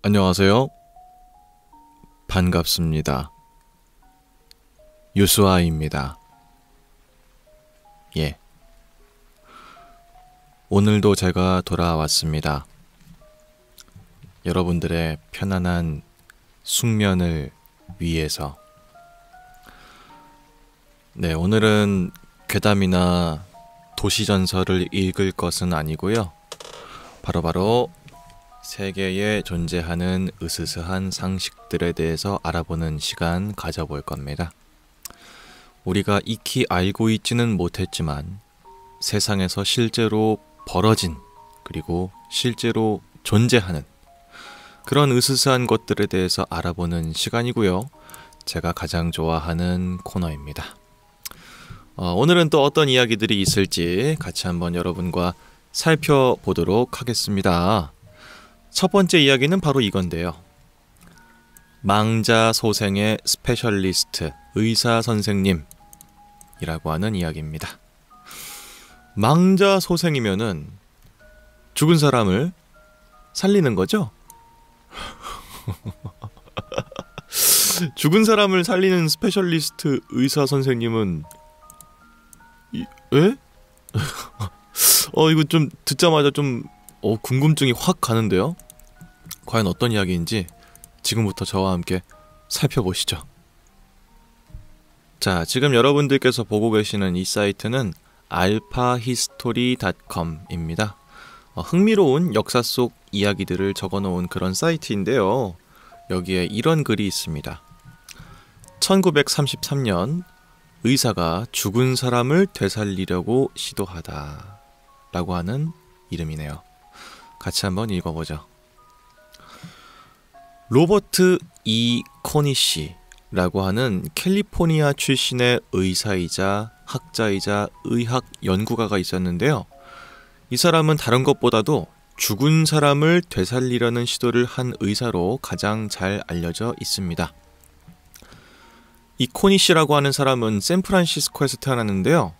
안녕하세요. 반갑습니다. 유수아입니다. 예. 오늘도 제가 돌아왔습니다. 여러분들의 편안한 숙면을 위해서. 네, 오늘은 괴담이나 도시전설을 읽을 것은 아니고요. 바로바로 세계에 존재하는 으스스한 상식들에 대해서 알아보는 시간 가져볼 겁니다. 우리가 익히 알고 있지는 못했지만 세상에서 실제로 벌어진 그리고 실제로 존재하는 그런 으스스한 것들에 대해서 알아보는 시간이고요. 제가 가장 좋아하는 코너입니다. 오늘은 또 어떤 이야기들이 있을지 같이 한번 여러분과 살펴보도록 하겠습니다. 첫 번째 이야기는 바로 이건데요. 망자소생의 스페셜리스트 의사 선생님이라고 하는 이야기입니다. 망자소생이면은 죽은 사람을 살리는 거죠? 죽은 사람을 살리는 스페셜리스트 의사 선생님은 에? 이거 좀 듣자마자 좀 궁금증이 확 가는데요. 과연 어떤 이야기인지 지금부터 저와 함께 살펴보시죠. 자, 지금 여러분들께서 보고 계시는 이 사이트는 alphahistory.com입니다. 흥미로운 역사 속 이야기들을 적어놓은 그런 사이트인데요. 여기에 이런 글이 있습니다. 1933년 의사가 죽은 사람을 되살리려고 시도하다 라고 하는 이름이네요. 같이 한번 읽어보죠. 로버트 E. 코니시라고 하는 캘리포니아 출신의 의사이자 학자이자 의학 연구가가 있었는데요. 이 사람은 다른 것보다도 죽은 사람을 되살리려는 시도를 한 의사로 가장 잘 알려져 있습니다. 이 코니시라고 하는 사람은 샌프란시스코에서 태어났는데요.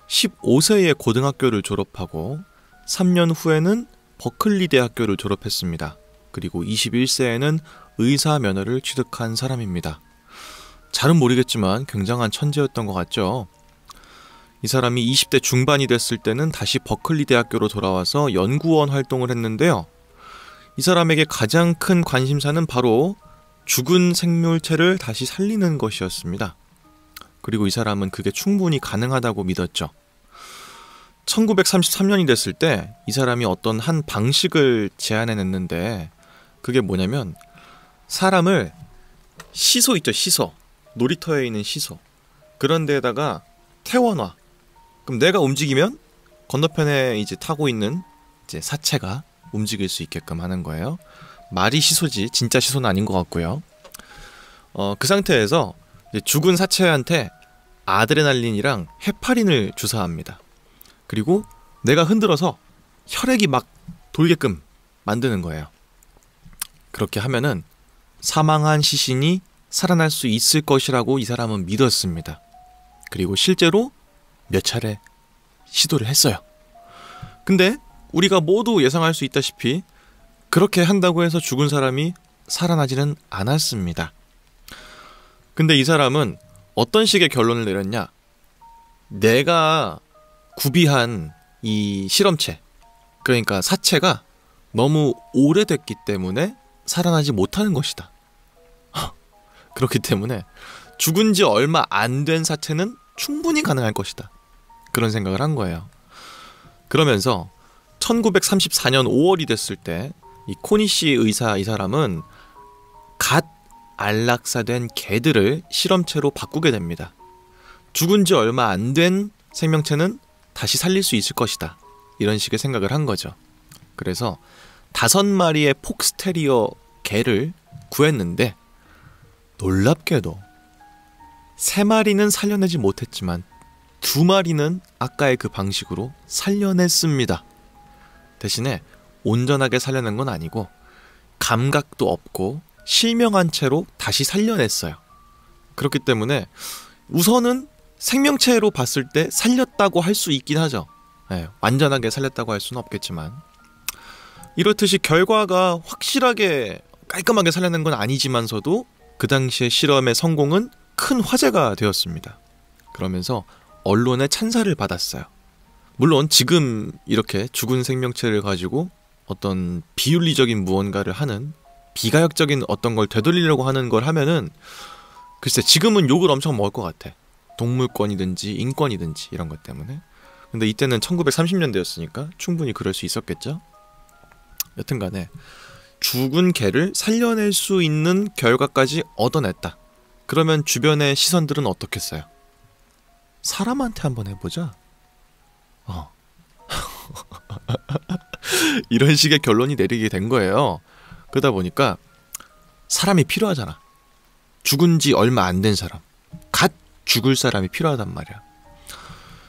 15세에 고등학교를 졸업하고 3년 후에는 버클리 대학교를 졸업했습니다. 그리고 21세에는 의사 면허를 취득한 사람입니다. 잘은 모르겠지만 굉장한 천재였던 것 같죠. 이 사람이 20대 중반이 됐을 때는 다시 버클리 대학교로 돌아와서 연구원 활동을 했는데요. 이 사람에게 가장 큰 관심사는 바로 죽은 생물체를 다시 살리는 것이었습니다. 그리고 이 사람은 그게 충분히 가능하다고 믿었죠. 1933년이 됐을 때 이 사람이 어떤 한 방식을 제안해냈는데 그게 뭐냐면 사람을 시소 있죠, 시소. 놀이터에 있는 시소. 그런 데에다가 태워놔. 그럼 내가 움직이면 건너편에 이제 타고 있는 이제 사체가 움직일 수 있게끔 하는 거예요. 말이 시소지 진짜 시소는 아닌 것 같고요. 그 상태에서 이제 죽은 사체한테 아드레날린이랑 헤파린을 주사합니다. 그리고 내가 흔들어서 혈액이 막 돌게끔 만드는 거예요. 그렇게 하면은 사망한 시신이 살아날 수 있을 것이라고 이 사람은 믿었습니다. 그리고 실제로 몇 차례 시도를 했어요. 근데 우리가 모두 예상할 수 있다시피 그렇게 한다고 해서 죽은 사람이 살아나지는 않았습니다. 근데 이 사람은 어떤 식의 결론을 내렸냐? 내가 구비한 이 실험체, 그러니까 사체가 너무 오래됐기 때문에 살아나지 못하는 것이다. 그렇기 때문에 죽은 지 얼마 안 된 사체는 충분히 가능할 것이다. 그런 생각을 한 거예요. 그러면서 1934년 5월이 됐을 때 이 코니시 의사 이 사람은 갓 안락사된 개들을 실험체로 바꾸게 됩니다. 죽은 지 얼마 안 된 생명체는 다시 살릴 수 있을 것이다. 이런 식의 생각을 한 거죠. 그래서 5마리의 폭스테리어 개를 구했는데 놀랍게도 3마리는 살려내지 못했지만 2마리는 아까의 그 방식으로 살려냈습니다. 대신에 온전하게 살려낸 건 아니고 감각도 없고 실명한 채로 다시 살려냈어요. 그렇기 때문에 우선은 생명체로 봤을 때 살렸다고 할 수 있긴 하죠. 네, 완전하게 살렸다고 할 수는 없겠지만 이렇듯이 결과가 확실하게 깔끔하게 살려낸 건 아니지만서도 그 당시의 실험의 성공은 큰 화제가 되었습니다. 그러면서 언론의 찬사를 받았어요. 물론 지금 이렇게 죽은 생명체를 가지고 어떤 비윤리적인 무언가를 하는 비가역적인 어떤 걸 되돌리려고 하는 걸 하면은 글쎄 지금은 욕을 엄청 먹을 것 같아. 동물권이든지 인권이든지 이런 것 때문에. 근데 이때는 1930년대였으니까 충분히 그럴 수 있었겠죠. 여튼간에 죽은 개를 살려낼 수 있는 결과까지 얻어냈다. 그러면 주변의 시선들은 어떻겠어요? 사람한테 한번 해보자. 이런 식의 결론이 내리게 된 거예요. 그러다 보니까 사람이 필요하잖아. 죽은 지 얼마 안 된 사람, 갓 죽을 사람이 필요하단 말이야.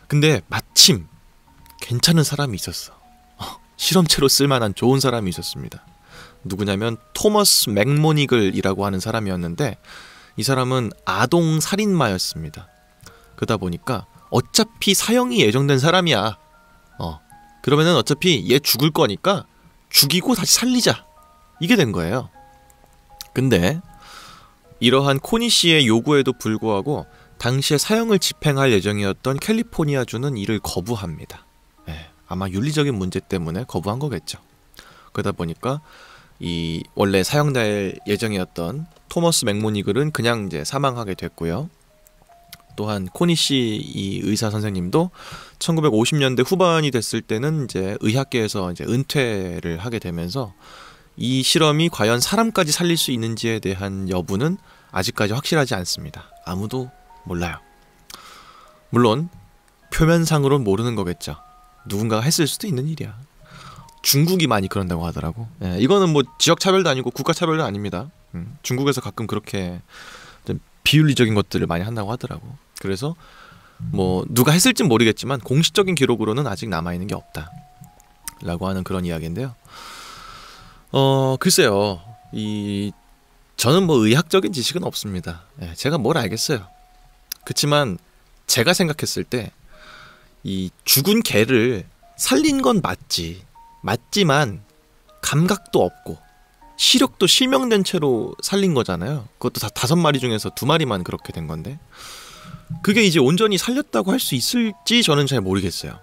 근데 마침 괜찮은 사람이 있었어. 실험체로 쓸만한 좋은 사람이 있었습니다. 누구냐면 토머스 맥모니글이라고 하는 사람이었는데 이 사람은 아동 살인마였습니다. 그러다 보니까 어차피 사형이 예정된 사람이야. 그러면은 어차피 얘 죽을 거니까 죽이고 다시 살리자. 이게 된 거예요. 근데 이러한 코니 씨의 요구에도 불구하고 당시에 사형을 집행할 예정이었던 캘리포니아주는 이를 거부합니다. 아마 윤리적인 문제 때문에 거부한 거겠죠. 그러다 보니까 이 원래 사형될 예정이었던 토머스 맥모니글은 그냥 이제 사망하게 됐고요. 또한 코니 씨 이 의사 선생님도 1950년대 후반이 됐을 때는 이제 의학계에서 이제 은퇴를 하게 되면서 이 실험이 과연 사람까지 살릴 수 있는지에 대한 여부는 아직까지 확실하지 않습니다. 아무도 몰라요. 물론 표면상으로는 모르는 거겠죠. 누군가가 했을 수도 있는 일이야. 중국이 많이 그런다고 하더라고. 이거는 뭐 지역 차별도 아니고 국가 차별도 아닙니다. 중국에서 가끔 그렇게 좀 비윤리적인 것들을 많이 한다고 하더라고. 그래서 뭐 누가 했을진 모르겠지만 공식적인 기록으로는 아직 남아있는 게 없다 라고 하는 그런 이야기인데요. 글쎄요. 저는 뭐 의학적인 지식은 없습니다. 제가 뭘 알겠어요. 그치만 제가 생각했을 때 이 죽은 개를 살린 건 맞지만 감각도 없고 시력도 실명된 채로 살린 거잖아요. 그것도 다 5마리 중에서 2마리만 그렇게 된 건데 그게 이제 온전히 살렸다고 할 수 있을지 저는 잘 모르겠어요.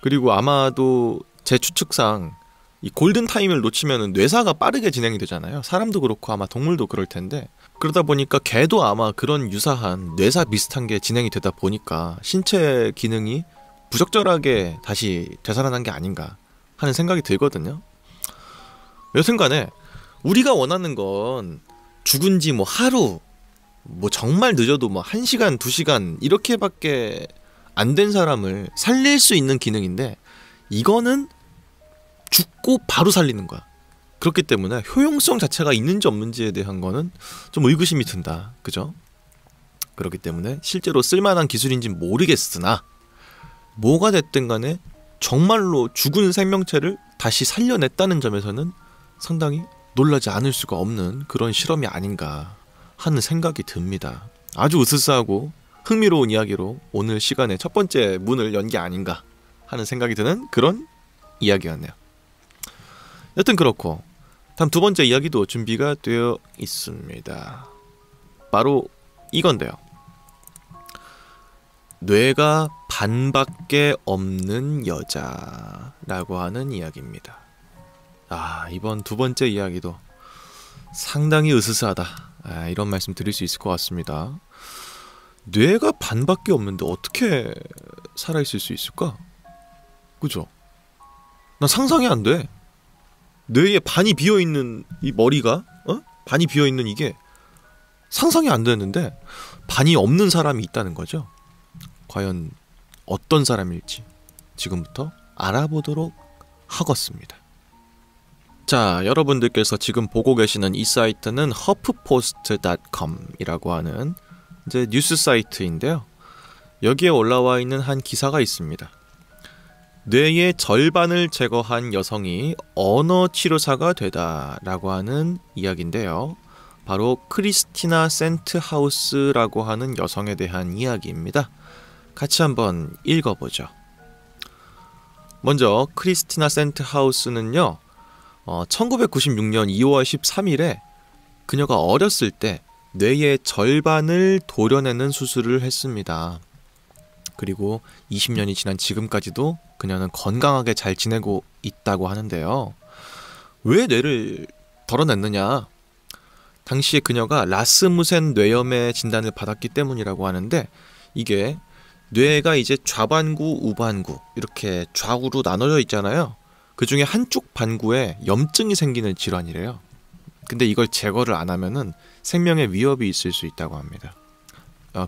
그리고 아마도 제 추측상 이 골든타임을 놓치면 뇌사가 빠르게 진행이 되잖아요. 사람도 그렇고 아마 동물도 그럴 텐데 그러다 보니까 개도 아마 그런 유사한 뇌사 비슷한 게 진행이 되다 보니까 신체 기능이 부적절하게 다시 되살아난 게 아닌가 하는 생각이 들거든요. 여튼간에 우리가 원하는 건 죽은 지 뭐 하루 뭐 정말 늦어도 뭐 1시간 2시간 이렇게밖에 안 된 사람을 살릴 수 있는 기능인데 이거는 죽고 바로 살리는 거야. 그렇기 때문에 효용성 자체가 있는지 없는지에 대한 거는 좀 의구심이 든다. 그죠? 그렇기 때문에 실제로 쓸만한 기술인지는 모르겠으나 뭐가 됐든 간에 정말로 죽은 생명체를 다시 살려냈다는 점에서는 상당히 놀라지 않을 수가 없는 그런 실험이 아닌가 하는 생각이 듭니다. 아주 으스스하고 흥미로운 이야기로 오늘 시간에 첫 번째 문을 연 게 아닌가 하는 생각이 드는 그런 이야기였네요. 여튼 그렇고 다음 두 번째 이야기도 준비가 되어 있습니다. 바로 이건데요. 뇌가 반밖에 없는 여자라고 하는 이야기입니다. 이번 두 번째 이야기도 상당히 으스스하다. 이런 말씀 드릴 수 있을 것 같습니다. 뇌가 반밖에 없는데 어떻게 살아있을 수 있을까? 그죠? 난 상상이 안 돼. 뇌에 반이 비어있는 이 머리가 반이 비어있는 이게 상상이 안 되는데 반이 없는 사람이 있다는 거죠. 과연 어떤 사람일지 지금부터 알아보도록 하겠습니다. 자, 여러분들께서 지금 보고 계시는 이 사이트는 huffpost.com이라고 하는 이제 뉴스 사이트인데요. 여기에 올라와 있는 한 기사가 있습니다. 뇌의 절반을 제거한 여성이 언어 치료사가 되다라고 하는 이야기인데요. 바로 크리스티나 센트하우스라고 하는 여성에 대한 이야기입니다. 같이 한번 읽어보죠. 먼저 크리스티나 센트하우스는요, 1996년 2월 13일에 그녀가 어렸을 때 뇌의 절반을 도려내는 수술을 했습니다. 그리고 20년이 지난 지금까지도 그녀는 건강하게 잘 지내고 있다고 하는데요. 왜 뇌를 덜어냈느냐? 당시에 그녀가 라스무센 뇌염의 진단을 받았기 때문이라고 하는데, 이게 뇌가 이제 좌반구, 우반구 이렇게 좌우로 나눠져 있잖아요. 그 중에 한쪽 반구에 염증이 생기는 질환이래요. 근데 이걸 제거를 안 하면은 생명에 위협이 있을 수 있다고 합니다.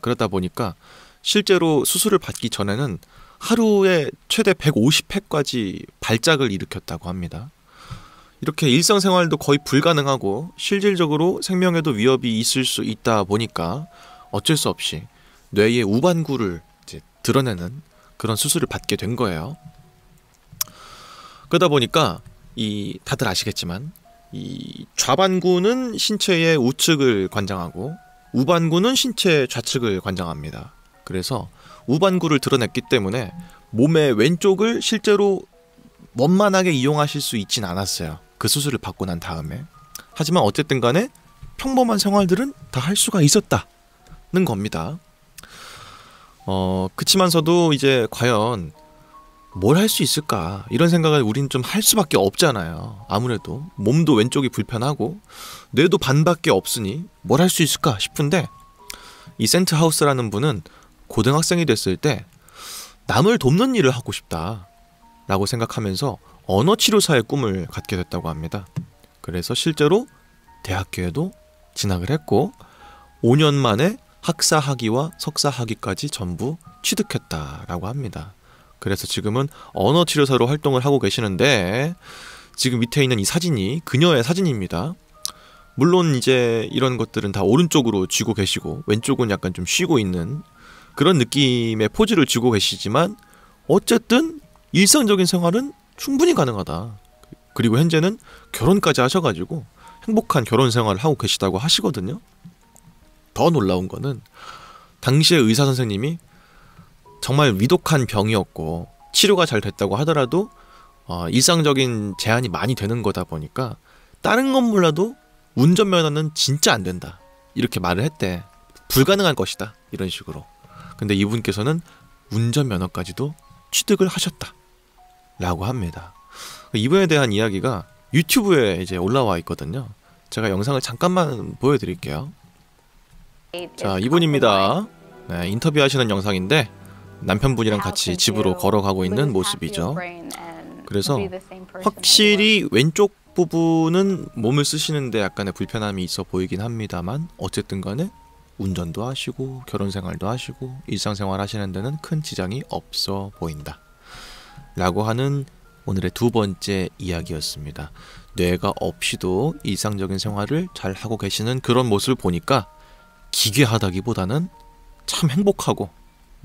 그러다 보니까 실제로 수술을 받기 전에는 하루에 최대 150회까지 발작을 일으켰다고 합니다. 이렇게 일상생활도 거의 불가능하고 실질적으로 생명에도 위협이 있을 수 있다 보니까 어쩔 수 없이 뇌의 우반구를 이제 드러내는 그런 수술을 받게 된 거예요. 그러다 보니까 다들 아시겠지만 이 좌반구는 신체의 우측을 관장하고 우반구는 신체 좌측을 관장합니다. 그래서 우반구를 드러냈기 때문에 몸의 왼쪽을 실제로 원만하게 이용하실 수 있진 않았어요. 그 수술을 받고 난 다음에. 하지만 어쨌든 간에 평범한 생활들은 다 할 수가 있었다는 겁니다. 그치만서도 이제 과연 뭘 할 수 있을까, 이런 생각을 우린 좀 할 수밖에 없잖아요. 아무래도 몸도 왼쪽이 불편하고 뇌도 반밖에 없으니 뭘 할 수 있을까 싶은데, 이 센트 하우스라는 분은 고등학생이 됐을 때 남을 돕는 일을 하고 싶다 라고 생각하면서 언어치료사의 꿈을 갖게 됐다고 합니다. 그래서 실제로 대학교에도 진학을 했고 5년 만에 학사학위와 석사학위까지 전부 취득했다라고 합니다. 그래서 지금은 언어치료사로 활동을 하고 계시는데, 지금 밑에 있는 이 사진이 그녀의 사진입니다. 물론 이제 이런 것들은 다 오른쪽으로 쥐고 계시고 왼쪽은 약간 좀 쉬고 있는 그런 느낌의 포즈를 쥐고 계시지만, 어쨌든 일상적인 생활은 충분히 가능하다. 그리고 현재는 결혼까지 하셔가지고 행복한 결혼 생활을 하고 계시다고 하시거든요. 더 놀라운 거는 당시에 의사 선생님이 정말 위독한 병이었고 치료가 잘 됐다고 하더라도 일상적인 제한이 많이 되는 거다 보니까 다른 건 몰라도 운전면허는 진짜 안 된다, 이렇게 말을 했대. 불가능할 것이다, 이런 식으로. 근데 이분께서는 운전면허까지도 취득을 하셨다 라고 합니다. 이분에 대한 이야기가 유튜브에 이제 올라와 있거든요. 제가 영상을 잠깐만 보여드릴게요. 자, 이분입니다. 네, 인터뷰하시는 영상인데 남편분이랑 같이 집으로 걸어가고 있는 모습이죠. 그래서 확실히 왼쪽 부분은 몸을 쓰시는데 약간의 불편함이 있어 보이긴 합니다만, 어쨌든 간에 운전도 하시고 결혼생활도 하시고 일상생활 하시는 데는 큰 지장이 없어 보인다 라고 하는 오늘의 두 번째 이야기였습니다. 뇌가 없이도 일상적인 생활을 잘 하고 계시는 그런 모습을 보니까 기괴하다기보다는 참 행복하고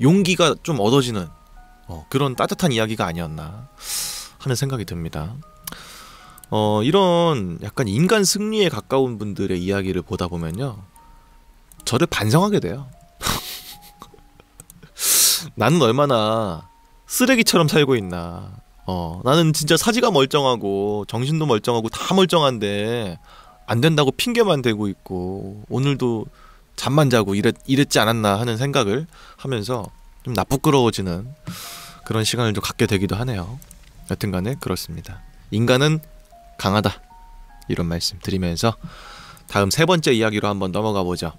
용기가 좀 얻어지는 그런 따뜻한 이야기가 아니었나 하는 생각이 듭니다. 이런 약간 인간 승리에 가까운 분들의 이야기를 보다 보면요, 저를 반성하게 돼요. 나는 얼마나 쓰레기처럼 살고 있나. 나는 진짜 사지가 멀쩡하고 정신도 멀쩡하고 다 멀쩡한데 안 된다고 핑계만 대고 있고 오늘도 잠만 자고 이랬지 않았나 하는 생각을 하면서 좀 나쁘끄러워지는 그런 시간을 좀 갖게 되기도 하네요. 여튼간에 그렇습니다. 인간은 강하다, 이런 말씀 드리면서 다음 세 번째 이야기로 한번 넘어가 보죠.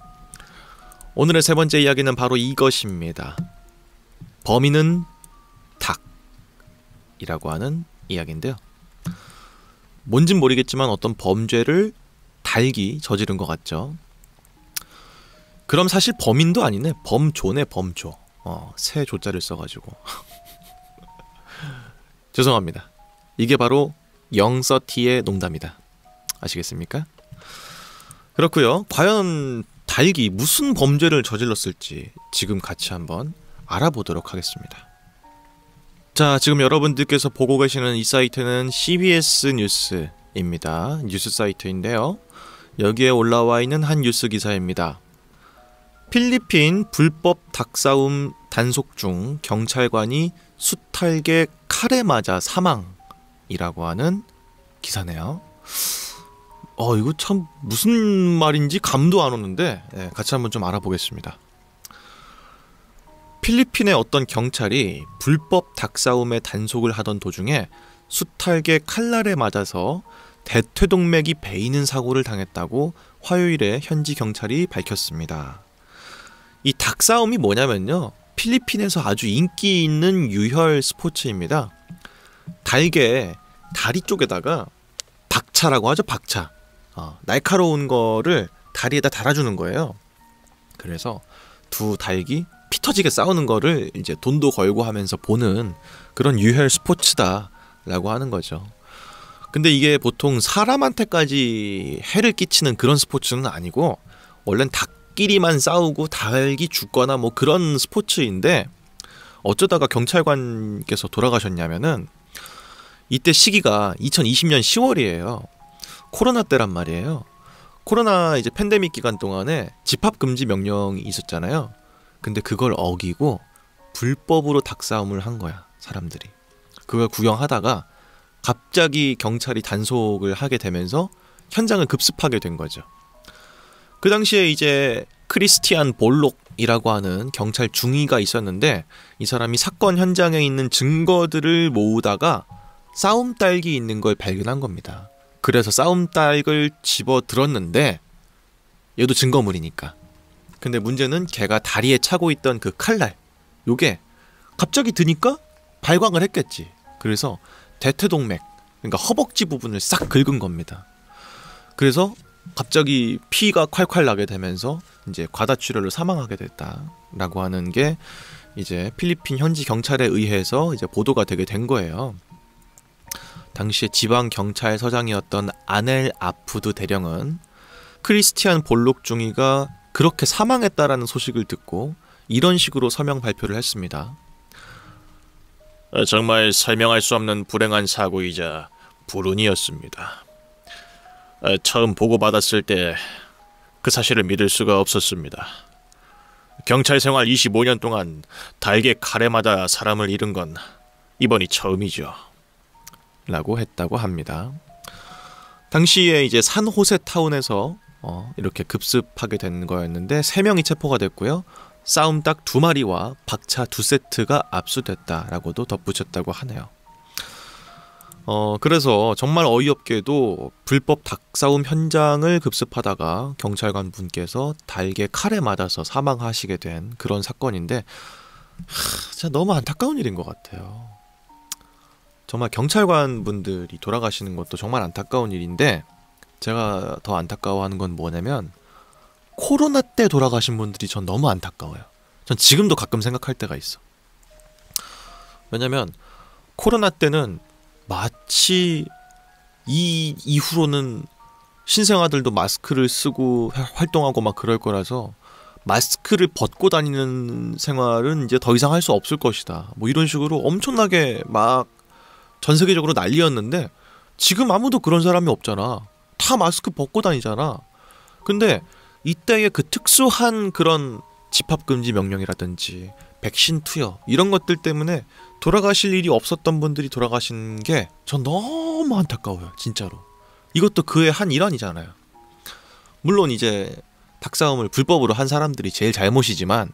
오늘의 세 번째 이야기는 바로 이것입니다. 범인은 닭이라고 하는 이야기인데요. 뭔진 모르겠지만 어떤 범죄를 닭이 저지른 것 같죠. 그럼 사실 범인도 아니네. 범조네, 범조. 새 조자를 써가지고 죄송합니다. 이게 바로 영서티의 농담이다. 아시겠습니까? 그렇고요. 과연 닭이 무슨 범죄를 저질렀을지 지금 같이 한번 알아보도록 하겠습니다. 자, 지금 여러분들께서 보고 계시는 이 사이트는 CBS 뉴스입니다. 뉴스 사이트인데요. 여기에 올라와 있는 한 뉴스 기사입니다. 필리핀 불법 닭싸움 단속 중 경찰관이 수탈개 칼에 맞아 사망이라고 하는 기사네요. 이거 참 무슨 말인지 감도 안 오는데 같이 한번 좀 알아보겠습니다. 필리핀의 어떤 경찰이 불법 닭싸움의 단속을 하던 도중에 수탈개 칼날에 맞아서 대퇴동맥이 베이는 사고를 당했다고 화요일에 현지 경찰이 밝혔습니다. 이 닭싸움이 뭐냐면요, 필리핀에서 아주 인기 있는 유혈 스포츠입니다. 닭의 다리 쪽에다가 박차라고 하죠, 박차. 날카로운 거를 다리에다 달아주는 거예요. 그래서 두 닭이 피 터지게 싸우는 거를 이제 돈도 걸고 하면서 보는 그런 유혈 스포츠다라고 하는 거죠. 근데 이게 보통 사람한테까지 해를 끼치는 그런 스포츠는 아니고, 원래는 닭끼리만 싸우고 닭이 죽거나 뭐 그런 스포츠인데, 어쩌다가 경찰관께서 돌아가셨냐면은 이때 시기가 2020년 10월이에요. 코로나 때란 말이에요. 코로나 이제 팬데믹 기간 동안에 집합 금지 명령이 있었잖아요. 근데 그걸 어기고 불법으로 닭싸움을 한 거야, 사람들이. 그걸 구경하다가 갑자기 경찰이 단속을 하게 되면서 현장을 급습하게 된 거죠. 그 당시에 이제 크리스티안 볼록이라고 하는 경찰 중위가 있었는데, 이 사람이 사건 현장에 있는 증거들을 모으다가 싸움닭이 있는 걸 발견한 겁니다. 그래서 싸움닭을 집어 들었는데, 얘도 증거물이니까. 근데 문제는 걔가 다리에 차고 있던 그 칼날, 요게 갑자기 드니까 발광을 했겠지. 그래서 대퇴동맥, 그러니까 허벅지 부분을 싹 긁은 겁니다. 그래서 갑자기 피가 콸콸 나게 되면서 이제 과다출혈로 사망하게 됐다라고 하는 게 이제 필리핀 현지 경찰에 의해서 이제 보도가 되게 된 거예요. 당시에 지방 경찰서장이었던 아넬 아푸드 대령은 크리스티안 볼록 중위가 그렇게 사망했다라는 소식을 듣고 이런 식으로 서명 발표를 했습니다. 정말 설명할 수 없는 불행한 사고이자 불운이었습니다. 처음 보고받았을 때 그 사실을 믿을 수가 없었습니다. 경찰 생활 25년 동안 닭의 칼에 맞아 사람을 잃은 건 이번이 처음이죠. 라고 했다고 합니다. 당시에 이제 산호세 타운에서 이렇게 급습하게 된 거였는데 3명이 체포가 됐고요. 싸움닭 2마리와 박차 2세트가 압수됐다라고도 덧붙였다고 하네요. 그래서 정말 어이없게도 불법 닭싸움 현장을 급습하다가 경찰관 분께서 닭의 칼에 맞아서 사망하시게 된 그런 사건인데, 진짜 너무 안타까운 일인 것 같아요. 정말 경찰관 분들이 돌아가시는 것도 정말 안타까운 일인데, 제가 더 안타까워하는 건 뭐냐면 코로나 때 돌아가신 분들이 전 너무 안타까워요. 전 지금도 가끔 생각할 때가 있어. 왜냐면 코로나 때는 마치 이 이후로는 신생아들도 마스크를 쓰고 활동하고 막 그럴 거라서 마스크를 벗고 다니는 생활은 이제 더 이상 할 수 없을 것이다, 뭐 이런 식으로 엄청나게 막 전 세계적으로 난리였는데, 지금 아무도 그런 사람이 없잖아. 다 마스크 벗고 다니잖아. 근데 이때의 그 특수한 그런 집합금지 명령이라든지 백신 투여 이런 것들 때문에 돌아가실 일이 없었던 분들이 돌아가신 게 전 너무 안타까워요, 진짜로. 이것도 그의 한 일환이잖아요. 물론 이제 닭싸움을 불법으로 한 사람들이 제일 잘못이지만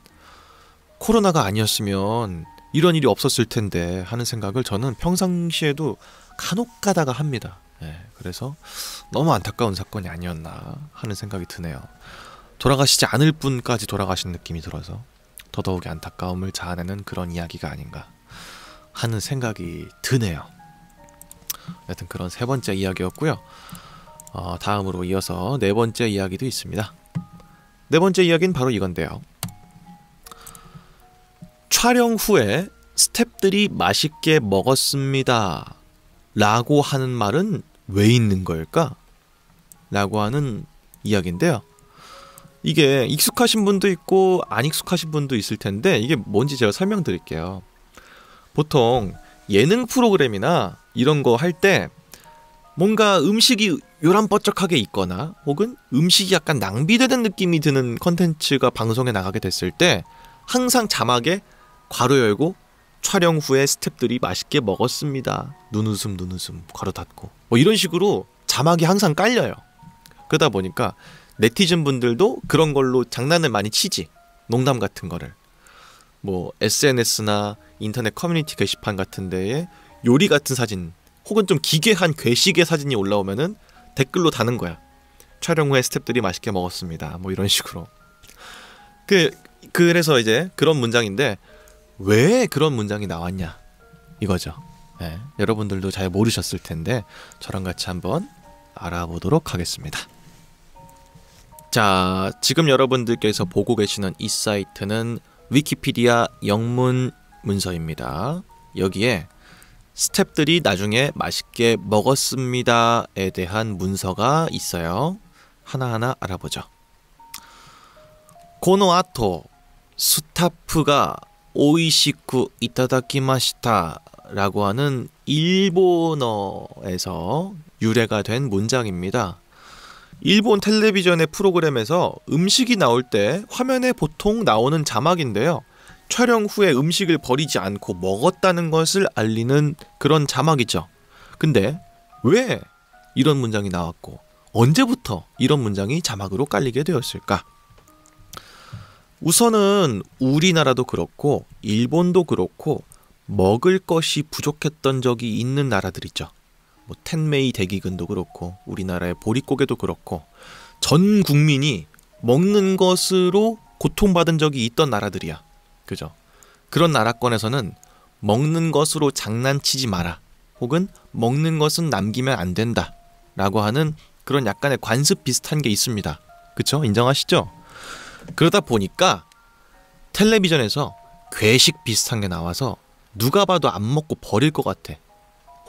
코로나가 아니었으면 이런 일이 없었을 텐데 하는 생각을 저는 평상시에도 간혹 가다가 합니다. 그래서 너무 안타까운 사건이 아니었나 하는 생각이 드네요. 돌아가시지 않을 분까지 돌아가신 느낌이 들어서 더더욱이 안타까움을 자아내는 그런 이야기가 아닌가 하는 생각이 드네요. 여튼 그런 세 번째 이야기였고요. 다음으로 이어서 네 번째 이야기도 있습니다. 네 번째 이야기는 바로 이건데요. 촬영 후에 스태프들이 맛있게 먹었습니다 라고 하는 말은 왜 있는 걸까? 라고 하는 이야기인데요. 이게 익숙하신 분도 있고 안 익숙하신 분도 있을 텐데, 이게 뭔지 제가 설명드릴게요. 보통 예능 프로그램이나 이런 거 할 때 뭔가 음식이 요란번쩍하게 있거나 혹은 음식이 약간 낭비되는 느낌이 드는 컨텐츠가 방송에 나가게 됐을 때 항상 자막에 괄호 열고 촬영 후에 스태프들이 맛있게 먹었습니다, 눈웃음 눈웃음 괄호 닫고 뭐 이런 식으로 자막이 항상 깔려요. 그러다 보니까 네티즌 분들도 그런 걸로 장난을 많이 치지. 농담 같은 거를. 뭐 SNS나 인터넷 커뮤니티 게시판 같은 데에 요리 같은 사진 혹은 좀 기괴한 괴식의 사진이 올라오면은 댓글로 다는 거야. 촬영 후에 스태프들이 맛있게 먹었습니다. 뭐 이런 식으로. 그래서 이제 그런 문장인데 왜 그런 문장이 나왔냐 이거죠. 네, 여러분들도 잘 모르셨을 텐데 저랑 같이 한번 알아보도록 하겠습니다. 자, 지금 여러분들께서 보고 계시는 이 사이트는 위키피디아 영문 문서입니다. 여기에 스태프들이 나중에 맛있게 먹었습니다에 대한 문서가 있어요. 하나하나 알아보죠. 고노아토 스타프가 오이시쿠 이타다키마시타 라고 하는 일본어에서 유래가 된 문장입니다. 일본 텔레비전의 프로그램에서 음식이 나올 때 화면에 보통 나오는 자막인데요. 촬영 후에 음식을 버리지 않고 먹었다는 것을 알리는 그런 자막이죠. 근데 왜 이런 문장이 나왔고 언제부터 이런 문장이 자막으로 깔리게 되었을까? 우선은 우리나라도 그렇고 일본도 그렇고 먹을 것이 부족했던 적이 있는 나라들이죠. 뭐 텐메이 대기근도 그렇고 우리나라의 보릿고개도 그렇고 전 국민이 먹는 것으로 고통받은 적이 있던 나라들이야. 그죠? 그런 나라권에서는 먹는 것으로 장난치지 마라 혹은 먹는 것은 남기면 안 된다 라고 하는 그런 약간의 관습 비슷한 게 있습니다. 그쵸? 인정하시죠? 그러다 보니까 텔레비전에서 괴식 비슷한 게 나와서 누가 봐도 안 먹고 버릴 것 같아.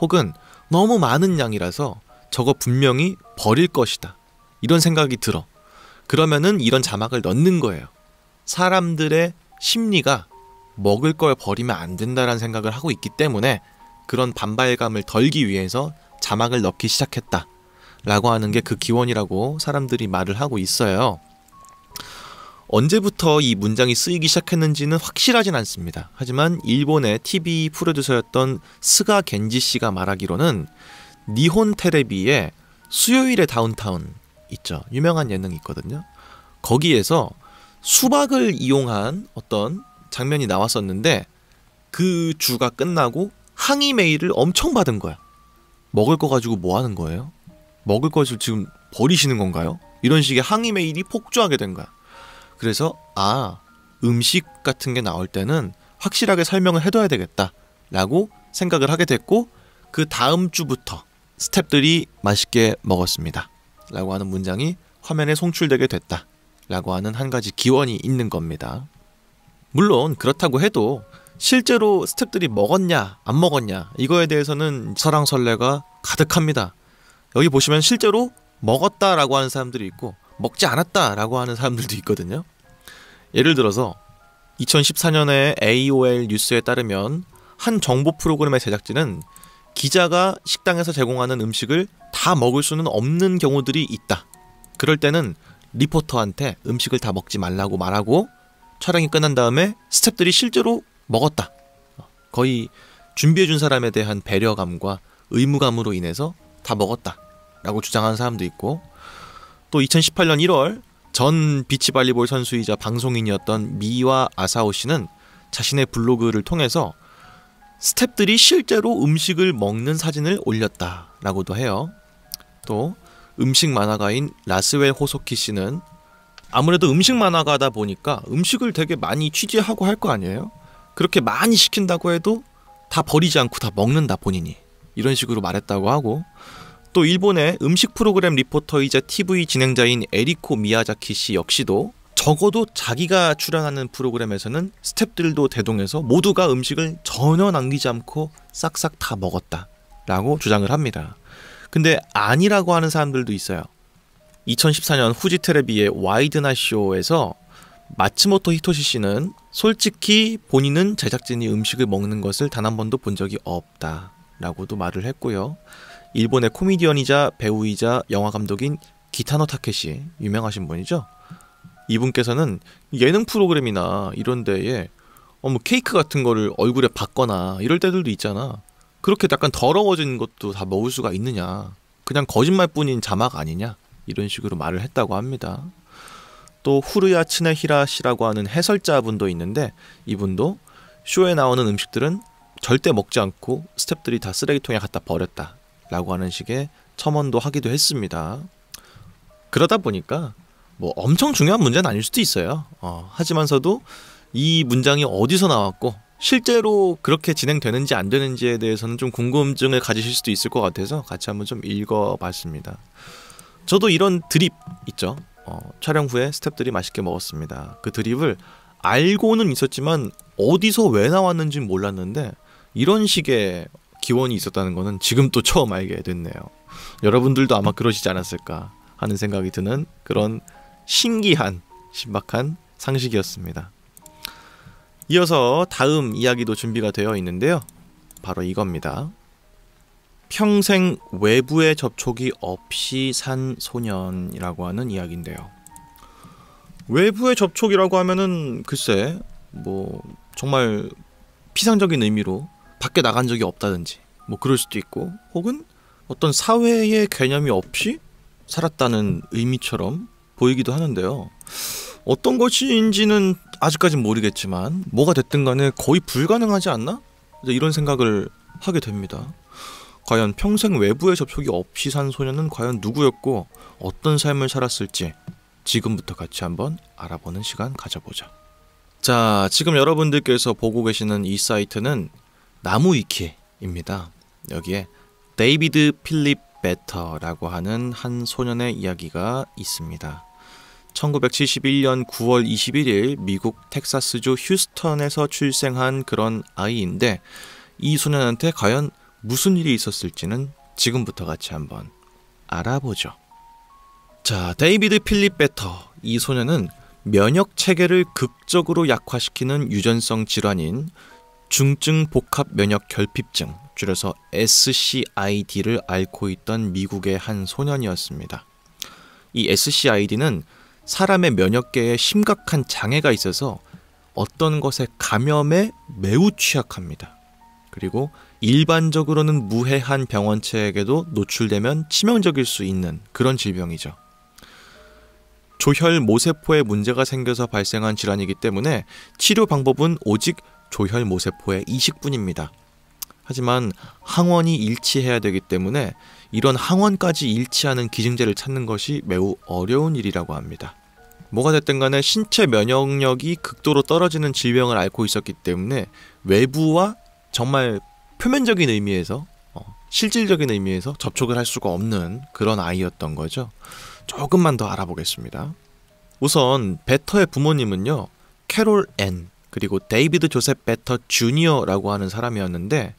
혹은 너무 많은 양이라서 저거 분명히 버릴 것이다. 이런 생각이 들어. 그러면은 이런 자막을 넣는 거예요. 사람들의 심리가 먹을 걸 버리면 안 된다라는 생각을 하고 있기 때문에 그런 반발감을 덜기 위해서 자막을 넣기 시작했다. 라고 하는 게 그 기원이라고 사람들이 말을 하고 있어요. 언제부터 이 문장이 쓰이기 시작했는지는 확실하진 않습니다. 하지만 일본의 TV 프로듀서였던 스가 겐지 씨가 말하기로는 니혼 테레비에 수요일의 다운타운 있죠. 유명한 예능이 있거든요. 거기에서 수박을 이용한 어떤 장면이 나왔었는데 그 주가 끝나고 항의 메일을 엄청 받은 거야. 먹을 거 가지고 뭐 하는 거예요? 먹을 것을 지금 버리시는 건가요? 이런 식의 항의 메일이 폭주하게 된 거야. 그래서 음식 같은 게 나올 때는 확실하게 설명을 해둬야 되겠다 라고 생각을 하게 됐고 그 다음 주부터 스태프들이 맛있게 먹었습니다 라고 하는 문장이 화면에 송출되게 됐다 라고 하는 한 가지 기원이 있는 겁니다. 물론 그렇다고 해도 실제로 스태프들이 먹었냐 안 먹었냐 이거에 대해서는 설왕설래가 가득합니다. 여기 보시면 실제로 먹었다라고 하는 사람들이 있고 먹지 않았다라고 하는 사람들도 있거든요. 예를 들어서 2014년에 AOL 뉴스에 따르면 한 정보 프로그램의 제작진은 기자가 식당에서 제공하는 음식을 다 먹을 수는 없는 경우들이 있다. 그럴 때는 리포터한테 음식을 다 먹지 말라고 말하고 촬영이 끝난 다음에 스태프들이 실제로 먹었다. 거의 준비해준 사람에 대한 배려감과 의무감으로 인해서 다 먹었다 라고 주장하는 사람도 있고 또 2018년 1월 전 비치발리볼 선수이자 방송인이었던 미와 아사오 씨는 자신의 블로그를 통해서 스태프들이 실제로 음식을 먹는 사진을 올렸다라고도 해요. 또 음식 만화가인 라스웰 호소키 씨는 아무래도 음식 만화가다 보니까 음식을 되게 많이 취재하고 할 거 아니에요? 그렇게 많이 시킨다고 해도 다 버리지 않고 다 먹는다 본인이. 이런 식으로 말했다고 하고 또 일본의 음식 프로그램 리포터이자 TV 진행자인 에리코 미야자키 씨 역시도 적어도 자기가 출연하는 프로그램에서는 스태프들도 대동해서 모두가 음식을 전혀 남기지 않고 싹싹 다 먹었다라고 주장을 합니다. 근데 아니라고 하는 사람들도 있어요. 2014년 후지 테레비의 와이드나 쇼에서 마츠모토 히토시 씨는 솔직히 본인은 제작진이 음식을 먹는 것을 단 한 번도 본 적이 없다라고도 말을 했고요. 일본의 코미디언이자 배우이자 영화감독인 기타노 타케시, 유명하신 분이죠. 이분께서는 예능 프로그램이나 이런 데에 뭐 케이크 같은 거를 얼굴에 받거나 이럴 때들도 있잖아. 그렇게 약간 더러워진 것도 다 먹을 수가 있느냐. 그냥 거짓말뿐인 자막 아니냐. 이런 식으로 말을 했다고 합니다. 또 후르야 츠네히라 씨라고 하는 해설자분도 있는데 이분도 쇼에 나오는 음식들은 절대 먹지 않고 스태프들이 다 쓰레기통에 갖다 버렸다 라고 하는 식의 첨언도 하기도 했습니다. 그러다 보니까 뭐 엄청 중요한 문제는 아닐 수도 있어요. 하지만서도 이 문장이 어디서 나왔고 실제로 그렇게 진행되는지 안 되는지에 대해서는 좀 궁금증을 가지실 수도 있을 것 같아서 같이 한번 좀 읽어봤습니다. 저도 이런 드립 있죠. 촬영 후에 스태프들이 맛있게 먹었습니다. 그 드립을 알고는 있었지만 어디서 왜 나왔는지는 몰랐는데 이런 식의 기원이 있었다는 거는 지금 또 처음 알게 됐네요. 여러분들도 아마 그러시지 않았을까 하는 생각이 드는 그런 신기한 신박한 상식이었습니다. 이어서 다음 이야기도 준비가 되어 있는데요. 바로 이겁니다. 평생 외부의 접촉이 없이 산 소년이라고 하는 이야기인데요. 외부의 접촉이라고 하면은 글쎄 뭐 정말 피상적인 의미로 밖에 나간 적이 없다든지 뭐 그럴 수도 있고 혹은 어떤 사회의 개념이 없이 살았다는 의미처럼 보이기도 하는데요. 어떤 것인지는 아직까진 모르겠지만 뭐가 됐든 간에 거의 불가능하지 않나? 이런 생각을 하게 됩니다. 과연 평생 외부의 접촉이 없이 산 소년은 과연 누구였고 어떤 삶을 살았을지 지금부터 같이 한번 알아보는 시간 가져보자. 자, 지금 여러분들께서 보고 계시는 이 사이트는 나무위키입니다. 여기에 데이비드 필립 베터라고 하는 한 소년의 이야기가 있습니다. 1971년 9월 21일 미국 텍사스주 휴스턴에서 출생한 그런 아이인데 이 소년한테 과연 무슨 일이 있었을지는 지금부터 같이 한번 알아보죠. 자, 데이비드 필립 베터. 이 소년은 면역 체계를 극적으로 약화시키는 유전성 질환인 중증 복합 면역 결핍증, 줄여서 SCID를 앓고 있던 미국의 한 소년이었습니다. 이 SCID는 사람의 면역계에 심각한 장애가 있어서 어떤 것의 감염에 매우 취약합니다. 그리고 일반적으로는 무해한 병원체에게도 노출되면 치명적일 수 있는 그런 질병이죠. 조혈 모세포에 문제가 생겨서 발생한 질환이기 때문에 치료 방법은 오직 조혈 모세포의 이식뿐입니다. 하지만 항원이 일치해야 되기 때문에 이런 항원까지 일치하는 기증제를 찾는 것이 매우 어려운 일이라고 합니다. 뭐가 됐든 간에 신체 면역력이 극도로 떨어지는 질병을 앓고 있었기 때문에 외부와 정말 표면적인 의미에서 실질적인 의미에서 접촉을 할 수가 없는 그런 아이였던 거죠. 조금만 더 알아보겠습니다. 우선 베터의 부모님은요, 캐롤 앤 그리고 데이비드 조셉 베터 주니어라고 하는 사람이었는데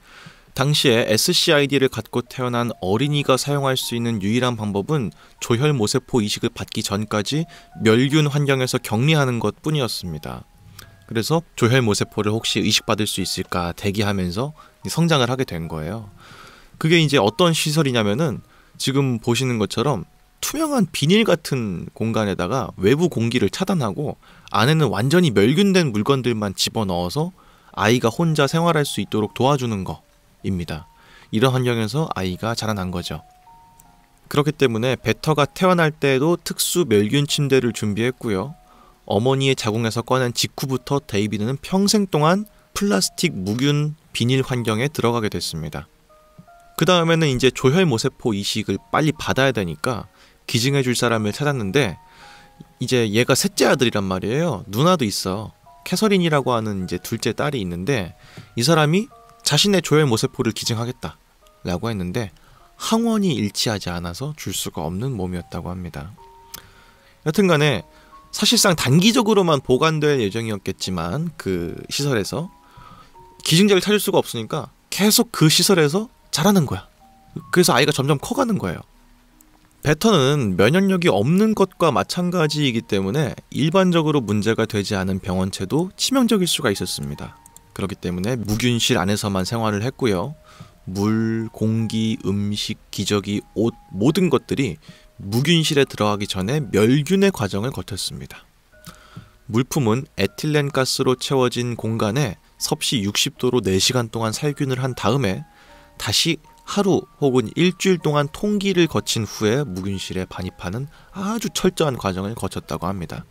당시에 SCID를 갖고 태어난 어린이가 사용할 수 있는 유일한 방법은 조혈 모세포 이식을 받기 전까지 멸균 환경에서 격리하는 것 뿐이었습니다. 그래서 조혈 모세포를 혹시 이식받을 수 있을까 대기하면서 성장을 하게 된 거예요. 그게 이제 어떤 시설이냐면은 지금 보시는 것처럼 투명한 비닐 같은 공간에다가 외부 공기를 차단하고 안에는 완전히 멸균된 물건들만 집어넣어서 아이가 혼자 생활할 수 있도록 도와주는 거입니다. 이런 환경에서 아이가 자라난 거죠. 그렇기 때문에 베터가 태어날 때에도 특수 멸균 침대를 준비했고요. 어머니의 자궁에서 꺼낸 직후부터 데이비드는 평생 동안 플라스틱 무균 비닐 환경에 들어가게 됐습니다. 그 다음에는 이제 조혈 모세포 이식을 빨리 받아야 되니까 기증해줄 사람을 찾았는데 이제 얘가 셋째 아들이란 말이에요. 누나도 있어. 캐서린이라고 하는 이제 둘째 딸이 있는데 이 사람이 자신의 조혈 모세포를 기증하겠다 라고 했는데 항원이 일치하지 않아서 줄 수가 없는 몸이었다고 합니다. 여튼간에 사실상 단기적으로만 보관될 예정이었겠지만 그 시설에서 기증자를 찾을 수가 없으니까 계속 그 시설에서 자라는 거야. 그래서 아이가 점점 커가는 거예요. 베터는 면역력이 없는 것과 마찬가지이기 때문에 일반적으로 문제가 되지 않은 병원체도 치명적일 수가 있었습니다. 그렇기 때문에 무균실 안에서만 생활을 했고요. 물, 공기, 음식, 기저귀, 옷 모든 것들이 무균실에 들어가기 전에 멸균의 과정을 거쳤습니다. 물품은 에틸렌 가스로 채워진 공간에 섭씨 60도로 4시간 동안 살균을 한 다음에 다시 하루 혹은 일주일 동안 통기를 거친 후에 묵윤실에 반입하는 아주 철저한 과정을 거쳤다고 합니다.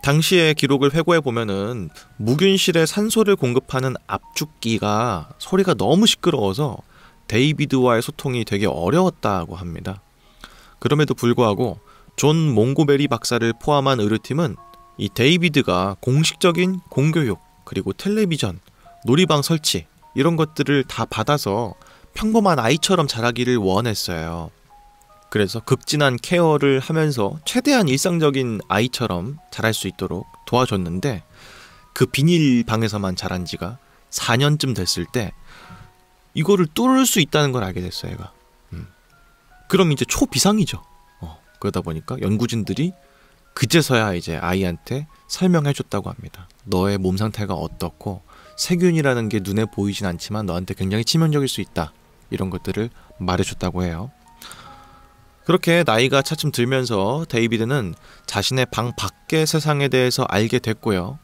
당시의 기록을 회고해 보면은 묵윤실에 산소를 공급하는 압축기가 소리가 너무 시끄러워서 데이비드와의 소통이 되게 어려웠다고 합니다. 그럼에도 불구하고 존 몽고메리 박사를 포함한 의료팀은 이 데이비드가 공식적인 공교육, 그리고 텔레비전, 놀이방 설치 이런 것들을 다 받아서 평범한 아이처럼 자라기를 원했어요. 그래서 극진한 케어를 하면서 최대한 일상적인 아이처럼 자랄 수 있도록 도와줬는데, 그 비닐방에서만 자란 지가 4년쯤 됐을 때 이거를 뚫을 수 있다는 걸 알게 됐어요, 얘가. 그럼 이제 초비상이죠. 그러다 보니까 연구진들이 그제서야 이제 아이한테 설명해줬다고 합니다. 너의 몸 상태가 어떻고 세균이라는 게 눈에 보이진 않지만 너한테 굉장히 치명적일 수 있다, 이런 것들을 말해줬다고 해요. 그렇게 나이가 차츰 들면서 데이비드는 자신의 방 밖의 세상에 대해서 알게 됐고요.